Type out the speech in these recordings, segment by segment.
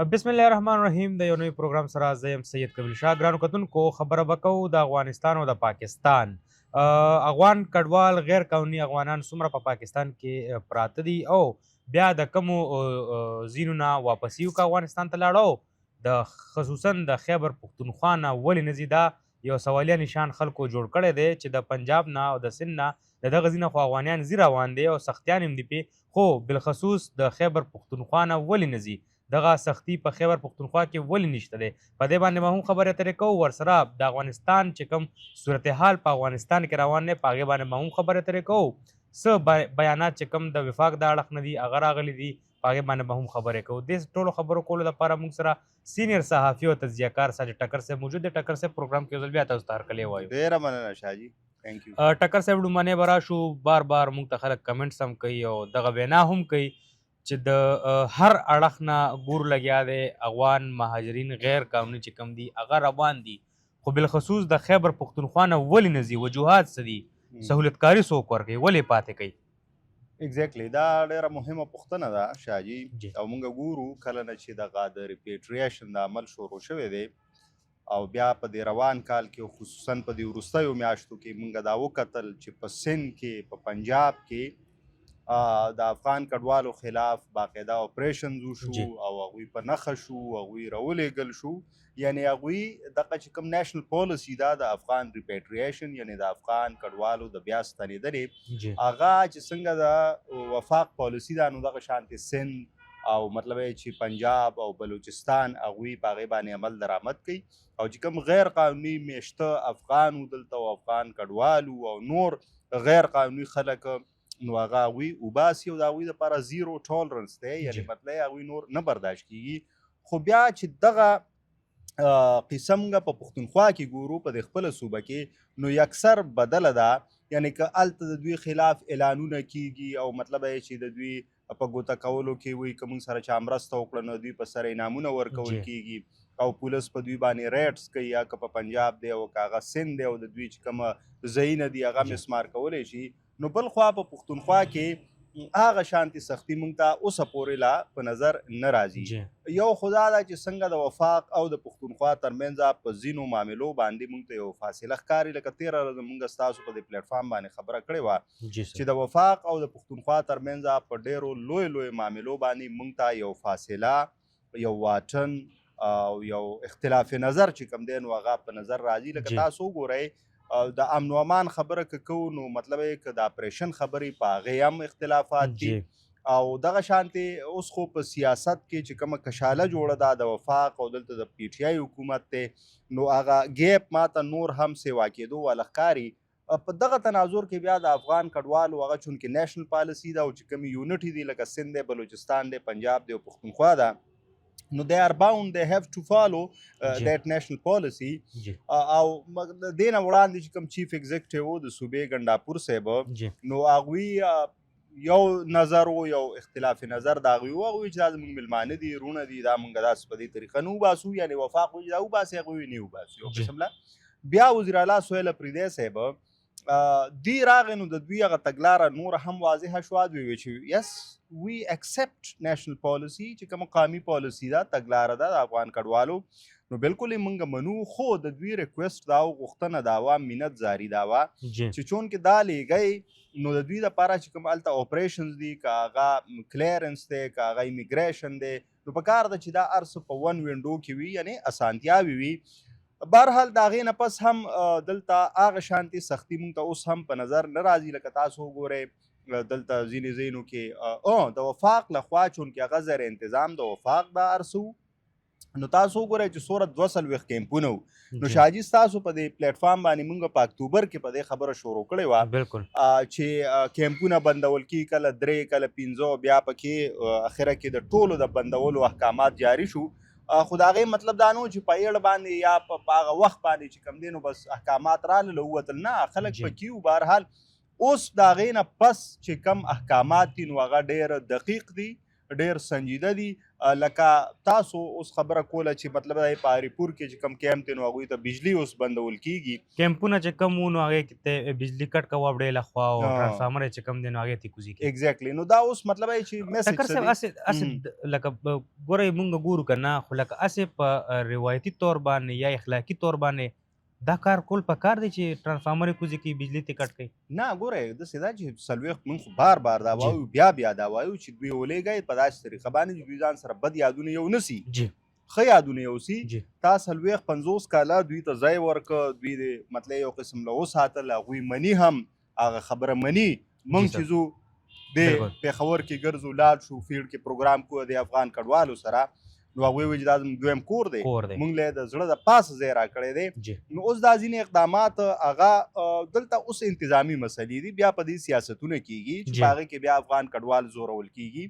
بسم الله الرحمن الرحیم د یو نوی پروګرام سره زه یم سید کبیل شاه. ګرانو کتونکو، خبره به کوو د افغانستان او د پاکستان. افغان کډوال غیر قانوني افغانان څومره په پاکستان کې پراته دي او بیا د کومو ځینو نه واپسي وکړه افغانستان ته لاړو، د خصوصا د خیبر پښتونخوا نه ولې نه ځي، دا یو سوالیه نشان خلکو جوړ کړی دی چې د پنجاب نه او د سند نه د دغه ځینه خو افغانیان ځي روان دي او سختیان هم دي پې، خو بالخصوص د خیبر پښتونخوا نه ولې نه ځي، دغه سختی په خیبر پښتونخوا کې ولې نشته دی. په دې باندې به هم خبرې اترې کوو. ورسره د افغانستان چې کوم صورتحال په افغانستان کې روان دی په هغې باندې به هم خبرې اترې کوو. څه بیانات چې کوم د وفاق د اړخ نه دي هغه راغلي دي، په هغې باندې به هم خبرې کوو. دې ټولو خبرو کولو لپاره موږ سره سینیر صحافي او تجزیه کار ساجد ټکر صاحب موجود دی. ټکر صاحب پروګرام کې یو ځل بیا تاسو ته هرکلی وایو. ډېره مننه شاجي، تھینک یو. ټکر صاحب لومړنی به راشو، بار بار موږ ته خلک کمنټس هم کوي او دغه وینا هم کوي چې د هر اړخ نه ګور لګیا دی، افغان مهاجرین غیر قانوني چې کوم دي هغه روان دي، خو بالخصوص د خیبر پښتونخوا نه ولې نه ځي؟ وجوهات څه دي؟ سهولتکاري څوک ورکوي؟ ولې پاتې کوي؟ ایگزیکټلی دا ډېره مهمه پوښتنه ده شاجي. جی. او موږ ګورو کله نه چې دغه د ریپیټریشن د عمل شروع شوی دی او بیا په دې روان کال کې خصوصا په دې وروستیو میاشتو کې موږ دا وکتل چې په سند کې په پنجاب کې د افغان کډوالو خلاف باقاعده اپریشنز وشو او هغوی په نښه شو، هغوی راولېږل شو. یعنی هغوی دغه چې کوم نیشنل پالیسي ده د افغان ریپیټریشن، یعنی د افغان کډوالو د بیا ستنېدنې، هغه چې څنګه د وفاق پالیسي ده نو دغه شانتې سند او مطلب یې چې پنجاب او بلوچستان هغوی په هغې باندې عمل درآمد کوي. او چې کوم غیر قانوني میشته افغان و دلته او افغان کډوال او نور غیر قانوني خلک نو هغه هغوی وباسي او د هغوی دپاره زیرو ټالرنس دی، یعنې مطلب یې هغوی نور نه برداشت کیږي. خو بیا چې دغه قصه موږ په پښتونخوا کې ګورو په د خپله صوبه کې نو یکسر بدله ده. یعنې که هلته د دوی خلاف اعلانونه کیږي او مطلب یې چې د دوی په ګوته کولو کې وایي که موږ سره چا مرسته وکړه نو دوی په سره انعامونه ورکول کیږي او پولیس په دوی باندې ریډس کوي، یا که په پنجاب دی او که هغه سند دی او د دوی چې کومه ځایونه دي هغه مسمار کولی شي. نو بل خوا په پښتونخوا کې هغه شانتي سختي موږ ته اوسه پورې لا په نظر نه راځي. یو خو دا ده چې څنګه د وفاق او د پښتونخوا ترمنځ په ځینو معاملو باندې موږ ته یو فاصله ښکاري. لکه تېره ورځ موږ ستاسو په دې پلیټفارم باندې خبره کړې وه چې د وفاق او د پښتونخوا ترمنځ په ډېرو لوی معاملو باندې موږ ته یو فاصله، یو واټن او یو اختلاف نظر چې کوم دی نو هغه په نظر راځي. لکه تاسو وګورئ د امن و امان خبره که کوو نو مطلب یې که د اپریشن خبرې په هغې هم اختلافات دي. او دغه شانتې اوس خو په سیاست کې چې کومه کشاله جوړه ده د وفاق او دلته د پی ټي آی حکومت دی نو هغه ګیپ ماته نور هم سیوا کېدو والا ښکاري. په دغه تناظر کې بیا د افغان کډوالو هغه چونکې نیشنل پالیسي ده او چې کومې یونټي دي لکه سند دی، بلوچستان دی، پنجاب دی او پښتونخوا ده، نو they are bound, they have to follow that national policy. او د دې نه وړاندې چې کوم چیف ایگزیکټیو و د صوبې ګنډاپور صاحب نو هغوی یو نظر و، یو اختلاف نظر د هغوی و. هغوی چې دا زموږ میلمانه دي، رونه دي، دا موږ داسې په دې طریقه نه وباسو. یعنې وفاق وایي دا وباسي، هغوی نه وباسي. یو قسم له بیا وزیر اعلی سهیل اپریدی صاحب دی راغی نو د دوی هغه تګلاره نور هم واضحه شوه. دوی وایي چې یس وی اکسپټ نیشنل پالیسي چې کومه قومي پالیسي ده، تګلاره ده د افغان کډوالو، نو بالکل یې موږ منو. خو د دوی ریکویسټ دا غوښتنه دا وه، منت زاري دا وه چې چونکې دا لیږئ نو د دوی دپاره چې کوم هلته اپریشنز دي، که هغه کلیرنس دی، که هغه امیګریشن دی، نو په کار ده چې دا هر څه په ون وینډو کې وي، یعنې اسانتیاوې وي. بهرحال د هغې نه پس هم دلته هغه شانتې سختي موږ ته اوس هم په نظر نه راځي. لکه تاسو وګورئ دلته ځینې ځایونو کې د وفاق لخوا چونکې هغه زر انتظام د وفاق د ارسو نو تاسو وګورئ چې څومره 240 کیمپونه وو. نو شاجي ستاسو په دې پلیټفارم باندې موږ په اکتوبر کې په دې خبره شروع کړې وه چې کیمپونه بندول کېږي، کله 3 کله 15، بیا پکې اخره کې د ټولو د بندولو احکامات جاري شو. خو د هغې مطلب دا نه و چې په ایړ باندې یا په هغه وخت باندې چې کوم دی نو بس احکامات راغلل ووتل، نه خلک پکې وو. بهرحال اوس د هغې نه پس چې کم احکامات دي نو هغه ډېر دقیق دي ډېر سنجیده دي. لکه تاسو اوس خبره کوله چې مطلب دا په اریپور کې چې کم کیمپ دی نو هغوی ته بجلي اوس بندول کیږي. کیمپونه چې کم وو نو هغې کې ته بجلي کټ کوه وړې لخوا او ټرانسفارمر یې چې کم دی نو هغې ته کوزي کوي. ایگزیکټلی نو دا اوس مطلب چې میسج ټکر صاحب هسې لکه ګورئ مونږ ګورو که نه خو لکه هسې په روایتي طور باندې یا اخلاقي طور باندې دا کار کول پکار دی چې ټرانسفارمر یې کوزي کوي بجلي ته کټ کوي. نه ګورئ داسې دا چې څلوېښت موږ خو بار دا وایو بیا دا وایو چې دوی ولېږئ په داسې طریقه باندې چې دوی ځان سره بد یادونه یو نه سي ښه یادونه یو سي. تا 40-50 کاله دوی ته ځای ورکړه، دوی د مطلب یو قسم له وساتل، هغوی مني هم هغه خبره مني. موږ چې ځو د پېښور کې ګرځو لاړ شو فیلډ کې پروګرام کوو د افغان کډوالو سره نو هغوی وایي چې دا زموږ دویم کور دی، موږ له د زړه د پاسه ځای راکړی دی. نو اوس دا ځینې اقدامات هغه دلته اوس انتظامي مسلې دي، بیا په دې سیاستونه کیږي چې په هغې کې بیا افغان کډوال زورول کیږي.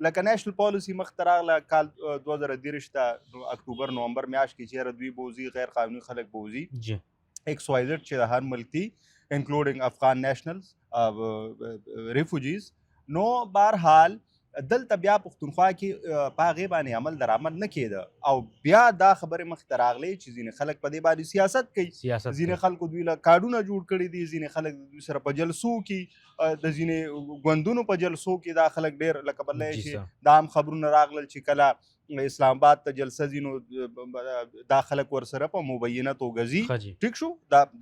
لکه نیشنل پالیسي مخته راغله کال 2023 ته اکتوبر نومبر میاشت کې چېرې دوی بوځي غیر قانوني خلک بوځي XYZ چې د هر ملک دي انکلوډینګ افغان نیشنلز ریفوجیز. نو بهرحال دلته بیا پښتونخوا کې په هغې باندې عمل درآمد نه کېده او بیا دا خبرې مخته راغلی چې ځینې خلک په دې باندې سیاست کوي. ځینې خلکو دوی له کارډونه جوړ کړي دي، ځینې خلک دوی سره په جلسو کې د ځینې ګوندونو په جلسو کې دا خلک ډېر لکه بللی چې دا هم خبرونه راغلل چې کله اسلام آباد ته جلسه ځي نو دا خلک ورسره په مبینه توګه ځي. ټیک شو،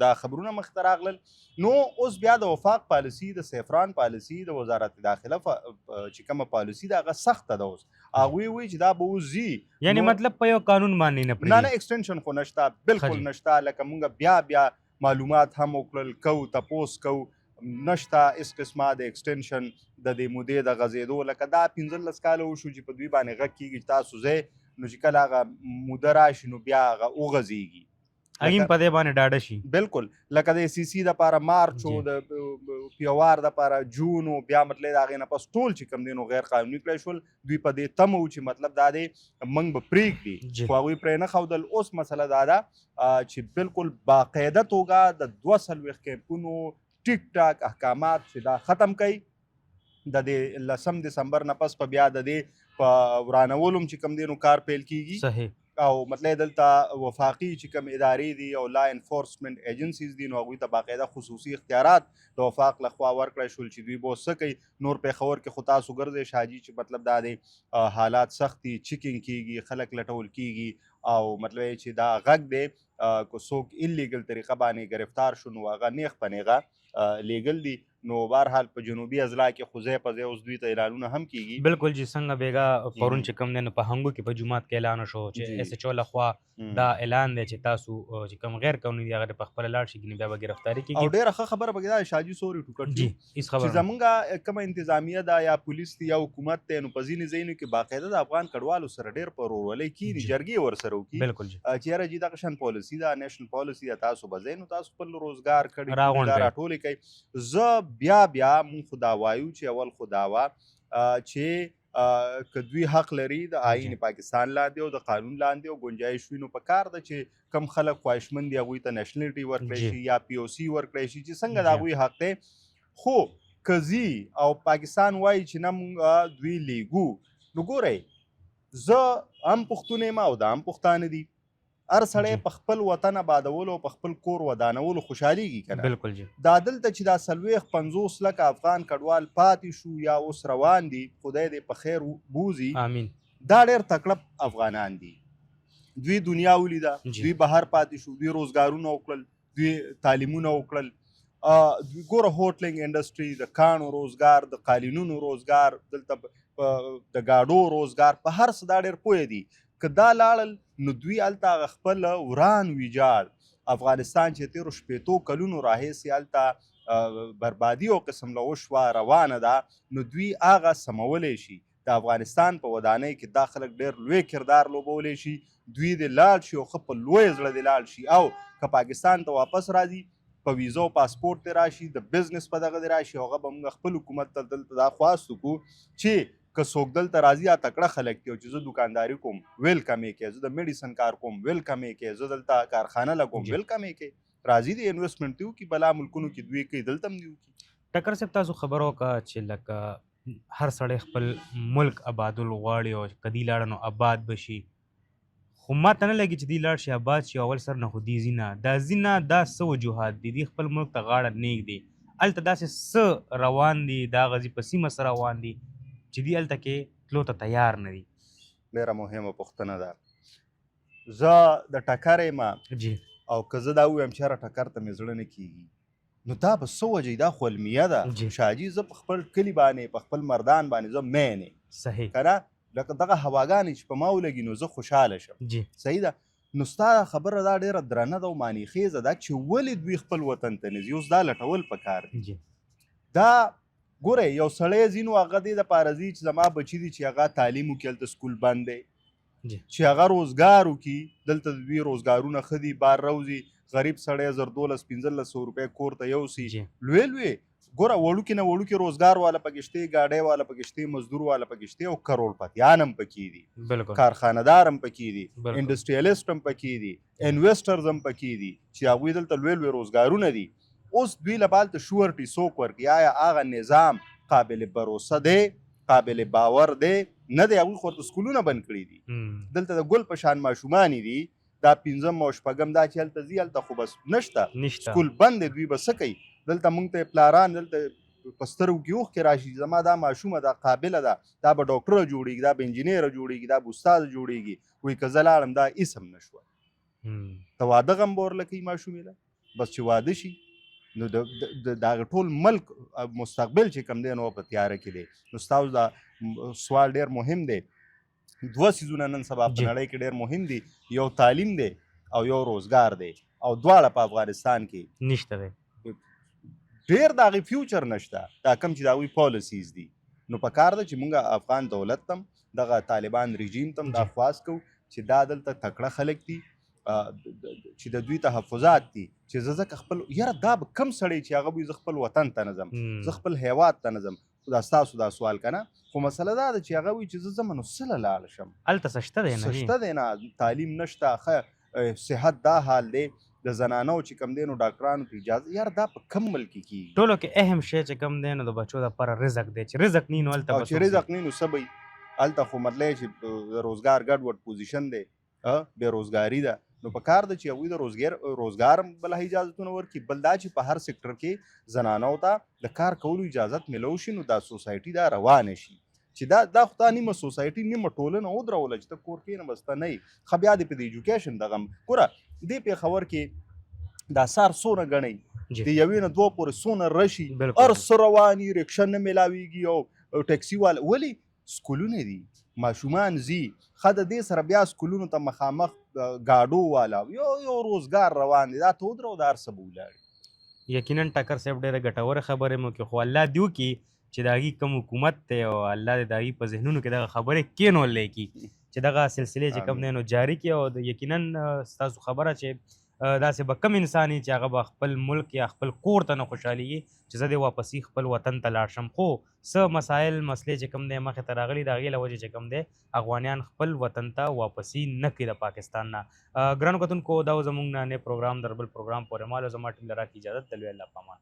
دا خبرونه مخته راغلل. نو اوس بیا د وفاق پالیسي، د سیفران پالیسي، د وزارت داخله چې کومه پالیسي ده هغه سخته ده. اوس هغوی وایي چې دا به اوس ځي، یعنې مطلب په یو قانون باندې نه پرېږدي. نه ایکسټنشن خو نشته، بالکل نشته. لکه مونږ بیا معلومات هم وکړل، کوو تپوس کوو، نشته هېڅ قسمه د ایکسټنشن د دې مودې د غځېدو. لکه دا 15 کاله وشو چې په دوی باندې غږ کېږي تاسو ځئ نو چې کله هغه موده راشي نو بیا هغه وغځېږي، هغې په دې باندې ډاډه شي. بالکل لکه د SCC دپاره مارچ و، د پیوار دپاره جون و، بیا مطلب د هغې نه پس ټول چې کوم دی نو غیر قانوني کړی شول. دوی په دې تمه و چې مطلب دا دی موږ به پرېږدي، خو هغوی پرې نه ښودل. اوس مسله دا ده چې بالکل باقاعده توګه د 42 کیمپونو ټیک ټاک احکامات چې دا ختم کوي. د دې 10 دسمبر نه پس په بیا د دې په ورانولو چې کوم دی نو کار پیل کیږي. صحیح. او مطلب دلته وفاقي چې کوم ادارې دي او لا انفورسمنٹ ایجنسیز دي نو هغوی ته باقاعده خصوصي اختیارات د وفاق لخوا ورکړی شول چې دوی به اوس څه کوي. نور پېښور کې خو تاسو ګرځئ شاجي چې مطلب دا دی حالات سخت دي، چیکینګ کیږي، خلک لټول کیږي او مطلب چې دا غږ دی که څوک ایلیګل طریقه باندې گرفتار شو نو هغه نیغ په نیغه لیګل دي. نو بهرحال په جنوبي اضلاع کې خو ځای په ځای اوس دوی ته اعلانونه هم کیږي. بالکل جی څنګه بیګا پرون چې کوم دی نو په هنګو کې په جومات کې اعلان شو چې SHO لخوا دا اعلان دی چې تاسو چې کوم غیر قانوني دي هغه په خپله لاړ شي ګینې بیا به ګرفتاري کېږي. او ډېره ښه خبره پکې دا شاجي سوري ټوکټ جی هېڅ خبره چې زمونږ کومه انتظامیه ده یا پولیس دی یا حکومت دی نو په ځینې ځایونو کې باقاعده د افغان کډوالو سره ډېر په ورورولۍ کښېني، جرګې ورسره وکړي. بالکل جی چې یاره جي دغه شان پالیسي ده، نیشنل پالیسي ده، تاسو به ځئ نو تاسو خپل روزګار کړي دا راټولې کوي. زه بیا مونږ خو دا وایو چې اول خو دا وه چې که دوی حق لري د آیین پاکستان لاندې او د قانون لاندې او ګنجایش وي نو په کار ده چې کم خلک خواهشمند دي هغوی ته نیشنلټي ورکړی شي یا POC ورکړی شي چې څنګه د هغوی حق دی. خو که ځي او پاکستان وایي چې نه مونږ دوی لیږو نو ګورئ زه هم پښتون یم او دا هم پښتانه دي. هر سړی په خپل وطن آبادولو او په خپل کور ودانولو خوشحالیږي که نه. بالکل جی. دا دلته چې دا 40-50 لکه افغان کډوال پاتې شو یا اوس روان دي، خدای دې په خیر بوزي، آمین. دا ډېر تکړه افغانان دي. دوی دنیا ولیده، دوی بهر پاتې شو، دوی روزګارونه وکړل، دوی تعلیمونه وکړل. دوی ګوره هوټلینګ انډسټري، د کاڼو روزګار، د قالینونو روزګار، دلته د ګاډو روزګار، په هر څه دا ډېر پوه دي. که دا لاړل نو دوی هلته هغه خپل وران ویجاړ افغانستان چې تېرو 80 کلونو راهیسې هلته بربادي او قسم له وشوه روانه ده نو دوی هغه سمولی شي. د افغانستان په ودانۍ کې دا خلک ډېر لوی کردار لوبولی شي. دوی دې لاړ شي او ښه په لویه زړه دې لاړ شي او که پاکستان ته واپس راځي په ویزا او پاسپورټ دې راشي، د بزنس په دغه دې راشي، هغه به موږ خپل حکومت ته دلته دا خواست وکړو چې که څوک دلته راځي یا تکړه خلک دي او چې زه دوکانداري کوم ویلکم یې کړئ، زه د میډیسن کار کوم ویلکم یې کړئ، زه دلته کارخانه لګوم ویلکم یې کړئ. راځي د انویسټمنټ دې وکړي، بلا ملکونو کې دوی کوي دلته هم دې وکړي. ټکر صاحب تاسو خبر وکړه چې لکه هر سړی خپل ملک آبادول غواړي او که دی لاړه نو آباد به شي. خو ما ته نه لګي چې دی لاړ شي آباد شي، اول سر نه خو دی ځي نه. دا ځي نه، دا څه وجوهات دي؟ دی خپل ملک ته غاړه نږدي. هلته داسې څه روان دي، دا غزي په سیمه څه روان دي چې دی هلته کې تلو ته تیار نه دي؟ ډېره مهمه پوښتنه ده. زه د ټکر یم جی او که زه دا ووایم چې هره ټکر ته مې زړه نه کېږي، نو دا به څه وجه دا خو المیه ده. جی. شاجي زه په خپل کلي باندې په خپل مردان باندې زه مین یم صحیح. که نه، لکه دغه هواګانې چې په ما ولګي نو زه خوشحاله شم. جی صحیح ده. نو ستا خبره دا ډېره درنه ده او معنی خیزه ده چې ولې دوی خپل وطن ته نه ځي. اوس دا لټول پکار دي. جی دا ګوره یو سړی ځي نو هغه دې دپاره ځي چې زما بچي دي چې هغه تعلیم وکړي، هلته سکول بند دی، جی چې هغه روزګار وکړي. دلته د دوی روزګارونه ښه دي، بار روځي، غریب سړی 1000-1200 روپۍ کور ته یوسي. جی لوی لوی ګوره وړوکي نه وړوکي روزګار والا پکې شته، ګاډۍ والا پکې شته، مزدور والا پکې شته او کروڑپتیان هم پکې دي، بالکل کارخانهدار هم پکې دي، بالکل. انډسټریالیسټ هم پکې دي، انویسټرز هم پکې دي چې هغوی دلته لوی لوی روزګارونه دي. اوس دوی له بالته شورټي څوک ورکړي؟ آیا هغه نظام قابل بروسه دی، قابل باور دی؟ نه دی. هغوی خو ورته سکولونه بند کړي دي. دلته د ګل په شان ماشومانې دي، دا 5م او 6م دا چې هلته ځي هلته خو بس نشته، سکول بند دی. دوی به څه کوي؟ دلته مونږ ته پلاران دلته په سترګو کې اوښکې راشي، زما دا ماشومه دا قابله ده، دا به ډاکټره جوړېږي، دا به انجینیره جوړېږي، دا به استاده جوړېږي. وایي که زه لاړم دا هېڅ هم نه شوه. ته واده غم به ورله کوي ماشومې له؟ بس چې واده شي نو د هغه ټول ملک مستقبل چې کوم دی نو په تیاره کې دی. نو ستاسو دا سوال ډېر مهم دی. 2 څیزونه نن سبا په نړۍ کې ډېر مهم دي، یو تعلیم دی او یو روزګار دی، او دواړه په افغانستان کې نشته دی. ډېر د هغې فیوچر نشته، دا کوم چې د هغوی پالیسیز دي. نو په کار ده چې موږ افغان دولت تم دغه طالبان رژیم تم دا خواست کوو چې دا دلته تکړه خلک دي چې د دوی تحفظات دي، چې زه ځکه خپل یاره دا به کم سړی چې هغه وایي زه خپل وطن ته نه ځم، زه خپل هیواد ته نه ځم. دا ستاسو دا سوال که نه، خو مسله دا ده چې هغه وایي چې زه ځم نو څه له لاړه شم؟ هلته څه شته دی نه؟ څه شته دی نه، تعلیم نشته، ښه صحت دا حال دی، د زنانو چې کم دی نو ډاکټرانو ته اجازه. یار دا په کم ملک کې کېږي؟ ټولو کې اهم شی چې کم دی نو د بچو دپاره رزق دی. چې رزق نی نو هلته او چې رزق نه نو څه به هلته خو مطلب چې د روزګار ګډوډ پوزیشن دی، بېروزګاري ده. نو په کار ده چې هغوی د روزګار هم بله اجازتونه ورکړي، بل دا چې په هر سکټر کې زنانو ته د کار کولو اجازت میلو شي، نو دا سوسایټي دا روانه شي. چې دا خو تا نیمه سوسایټي نیمه ټولنه ودروله چې ته کور کښېنه بس ته نه یې. ښه بیا دې په د ایجوکیشن دغه ګوره دې پېښور کې دا سار څونه ګڼئ، د یوې نه 2 پورې څونه رشي، هر څه روان وي، رکشه نه میلاویږي او ټیکسي والا. ولې؟ سکولونه دي، ماشومان ځي، ښه د دې سره بیا سکولونو ته مخامخ ګاډو والا یو روزګار روان دی، دا ته ودرو دا هر څه به ولاړي. یقینا ټکر صاحب ډېره ګټوره خبرې مو وکړې، خو الله دې وکړي چې د هغې کوم حکومت دی او الله دې د هغې په ذهنونو کې دغه خبرې کېنولی کړي چې دغه سلسلې چې کوم دی نو جاري کړي. او یقینا ستاسو خبره چې داسې به کم انسان چې هغه به خپل ملک یا خپل کور ته نه خوشحالېږي چې زه دې واپسي خپل وطن ته لاړ شم. خو څه مسایل مسلې چې کوم دی مخې ته راغلي د هغې له وجې چې کوم دی افغانیان خپل وطن ته واپسي نه کوي د پاکستان نه. ګرانو کتونکو دا و زموږ نننی پروګرام. در بل پروګرام پورې مهال زما ټیم له راکړي اجازت. د لوی الله په امان.